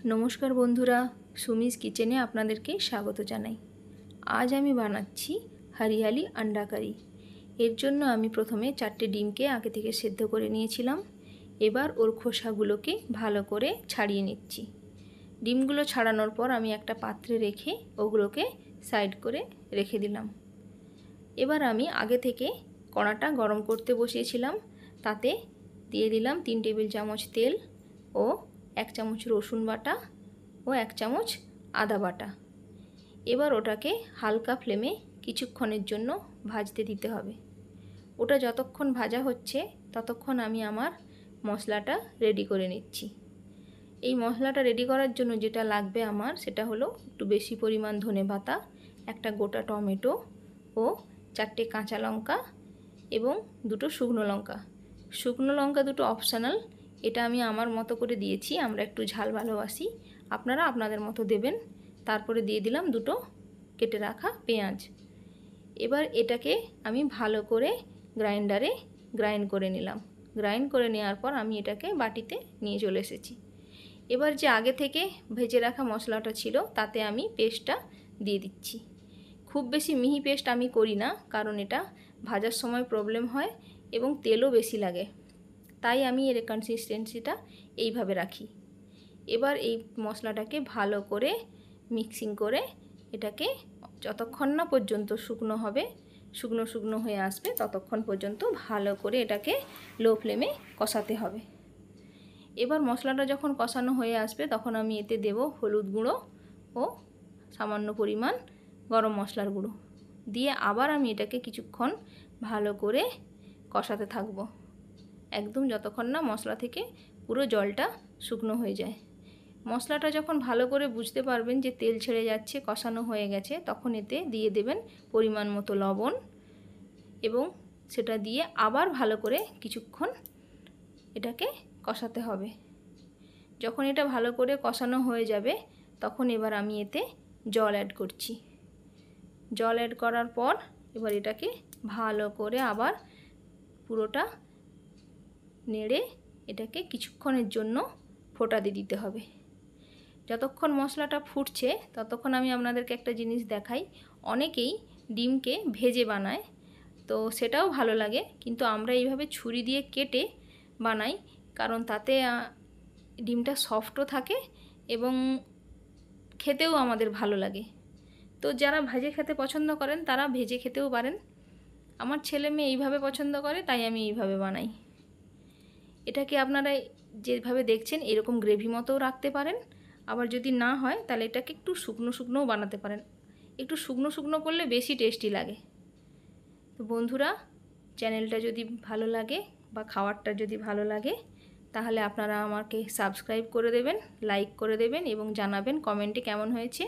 নমস্কার বন্ধুরা, সুমিস কিচেনে আপনাদেরকে স্বাগত জানাই। আজ আমি বানাচ্ছি হরিয়ালি আন্ডা কারি। এর জন্য আমি প্রথমে 4টে ডিমকে আগে থেকে সেদ্ধ করে নিয়েছিলাম। এবার ওর খোসাগুলোকে ভালো করে ছাড়িয়ে নিচ্ছি। ডিমগুলো ছাড়ানোর পর আমি একটা পাত্রে রেখে ওগুলোকে সাইড করে রেখে দিলাম। এবার আমি আগে থেকে কড়াটা গরম করতে বসিয়েছিলাম। তাতে দিয়ে দিলাম 3 টেবিল চামচ তেল ও 1 চামচ রসুন বাটা ও 1 চামচ আদা বাটা। এবার ওটাকে হালকা ফ্লেমে কিছুক্ষণের জন্য ভাজতে দিতে হবে। ওটা যতক্ষণ ভাজা হচ্ছে ততক্ষণ আমি আমার মশলাটা রেডি করে নিচ্ছি। এই মশলাটা রেডি করার জন্য যেটা লাগবে আমার সেটা হলো একটু বেশি পরিমাণ ধনেপাতা, একটা গোটা টমেটো ও 4টে কাঁচা লঙ্কা এবং 2টো শুকনো লঙ্কা। শুকনো লঙ্কা 2টো অপশনাল, এটা আমি আমার মতো করে দিয়েছি। আমরা একটু ঝাল ভালোবাসি, আপনারা আপনাদের মতো দেবেন। তারপরে দিয়ে দিলাম 2টো কেটে রাখা পেঁয়াজ। এবার এটাকে আমি ভালো করে গ্রাইন্ডারে গ্রাইন্ড করে নিলাম। গ্রাইন্ড করে নেওয়ার পর আমি এটাকে বাটিতে নিয়ে চলে এসেছি। এবার যে আগে থেকে ভেজে রাখা মশলাটা ছিল তাতে আমি পেস্টটা দিয়ে দিচ্ছি। খুব বেশি মিহি পেস্ট আমি করি না, কারণ এটা ভাজার সময় প্রবলেম হয় এবং তেলও বেশি লাগে, তাই আমি এর কনসিস্টেন্সিটা এইভাবে রাখি। এবার এই মশলাটাকে ভালো করে মিক্সিং করে এটাকে যতক্ষণ না পর্যন্ত শুকনো হবে, শুকনো শুকনো হয়ে আসবে, ততক্ষণ পর্যন্ত ভালো করে এটাকে লো ফ্লেমে কষাতে হবে। এবার মশলাটা যখন কষানো হয়ে আসবে তখন আমি এতে দেব হলুদ গুঁড়ো ও সামান্য পরিমাণ গরম মশলার গুঁড়ো দিয়ে আবার আমি এটাকে কিছুক্ষণ ভালো করে কষাতে থাকবো, একদম যতক্ষণ না মশলা থেকে পুরো জলটা শুকনো হয়ে যায়। মশলাটা যখন ভালো করে বুঝতে পারবেন যে তেল ছেড়ে যাচ্ছে, কষানো হয়ে গেছে, তখন এতে দিয়ে দেবেন পরিমাণ মতো লবণ এবং সেটা দিয়ে আবার ভালো করে কিছুক্ষণ এটাকে কষাতে হবে। যখন এটা ভালো করে কষানো হয়ে যাবে তখন এবার আমি এতে জল অ্যাড করছি। জল অ্যাড করার পর এবার এটাকে ভালো করে আবার পুরোটা নেড়ে এটাকে কিছুক্ষণের জন্য ফোটাতে দিতে হবে। যতক্ষণ মশলাটা ফুটছে ততক্ষণ আমি আপনাদেরকে একটা জিনিস দেখাই। অনেকেই ডিমকে ভেজে বানায়, তো সেটাও ভালো লাগে, কিন্তু আমরা এইভাবে ছুরি দিয়ে কেটে বানাই, কারণ তাতে ডিমটা সফটও থাকে এবং খেতেও আমাদের ভালো লাগে। তো যারা ভেজে খেতে পছন্দ করেন তারা ভেজে খেতেও পারেন। আমার ছেলে মেয়ে এইভাবে পছন্দ করে, তাই আমি এইভাবে বানাই। এটাকে আপনারা যেভাবে দেখছেন এরকম গ্রেভি মতোও রাখতে পারেন, আবার যদি না হয় তাহলে এটাকে একটু শুকনো শুকনোও বানাতে পারেন। একটু শুকনো শুকনো করলে বেশি টেস্টি লাগে। তো বন্ধুরা, চ্যানেলটা যদি ভালো লাগে বা খাবারটা যদি ভালো লাগে তাহলে আপনারা আমাকে সাবস্ক্রাইব করে দেবেন, লাইক করে দেবেন এবং জানাবেন কমেন্টে কেমন হয়েছে।